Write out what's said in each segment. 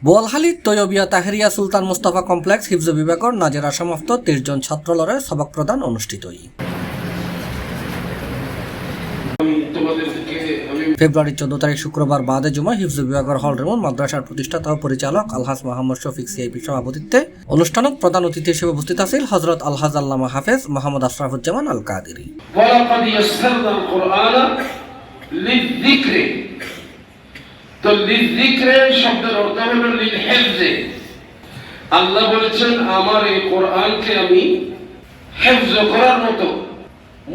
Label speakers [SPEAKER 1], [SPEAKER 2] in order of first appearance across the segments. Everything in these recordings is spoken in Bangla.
[SPEAKER 1] বোয়ালখালীর তৈয়বিয়া তাহেরিয়া সুলতান মুস্তাফা কমপ্লেক্স হিফজ বিভাগের নাজেরা সমাপ্ত 30 জন ছাত্রলরে সবক প্রদান অনুষ্ঠিত। ফেব্রুয়ারি 14 তারিখ শুক্রবার বাদে জুমা হিফজ বিভাগের হল রুম মাদ্রাসার প্রতিষ্ঠাতা ও পরিচালক আলহাজ মোহাম্মদ শফিক সিআইপি সভাপতিত্বে অনুষ্ঠানত প্রধান অতিথি হিসেবে উপস্থিত আছেন হযরত আলহাজ আল্লামা হাফেজ মোহাম্মদ আশরাফুজ্জামান আল কাদেরী।
[SPEAKER 2] তো লিযিকরে শব্দের অর্থ হলো লিল হিফজে। আল্লাহ বলেছেন আমার এই কোরআনকে আমি হিফজ করার মতো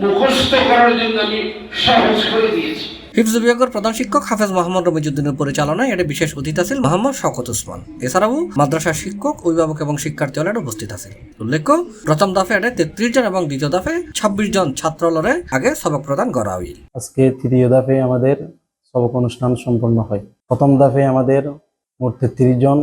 [SPEAKER 2] মুখস্থ করার জন্য আমি সহজ করে দিয়েছি।
[SPEAKER 1] হিফজ বিভাগের প্রধান শিক্ষক হাফেজ মোহাম্মদ রমিজউদ্দিনের পরিচালনায় এতে বিশেষ অতিথি আছেন মোহাম্মদ শওকত ওসমান। এছাড়াও মাদ্রাসার শিক্ষক, অভিভাবক এবং শিক্ষার্থী হলের উপস্থিত আছেন। উল্লেখ্য, প্রথম দফে এতে 33 জন এবং দ্বিতীয় দফে 26 জন ছাত্রলরে আগে সবক প্রদান করা হয়।
[SPEAKER 3] আজকে তৃতীয় দফে আমাদের সবক অনুষ্ঠান সম্পন্ন হয়। প্রথম দফে আমাদের মোট 33 জন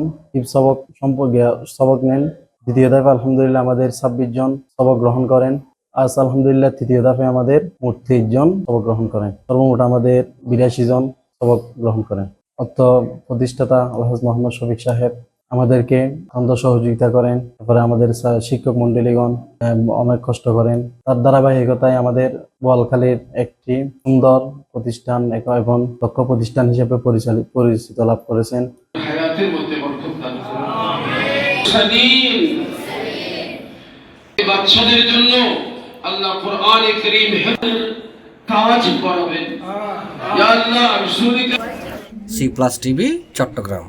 [SPEAKER 3] সবক নেন। দ্বিতীয় দফে আলহামদুলিল্লাহ আমাদের 26 জন সবক গ্রহণ করেন। আজ আলহামদুলিল্লাহ তৃতীয় দফে আমাদের মোট 30 জন সবক গ্রহণ করেন। সর্বমোট আমাদের 82 জন সবক গ্রহণ করেন। অর্থ প্রতিষ্ঠাতা আলহাজ মোহাম্মদ শফিক সাহেব আমাদেরকে অন্ধ সহযোগিতা করেন। তারপরে আমাদের শিক্ষক মন্ডলীগণ অনেক কষ্ট করেন। তার ধারাবাহিকতায় আমাদের বোয়ালখালীর একটি সুন্দর প্রতিষ্ঠান এবং দক্ষ প্রতিষ্ঠান হিসেবে পরিচিত লাভ করেছেন।
[SPEAKER 2] হায়াতের মধ্যে বরকত দান করুন। আমিন। বাচ্চাদের জন্য আল্লাহ কোরআনে কারীম হিফজ কাজ করাবেন। ইয়া আল্লাহ রাসূলিক
[SPEAKER 1] C+ টিভি চট্টগ্রাম।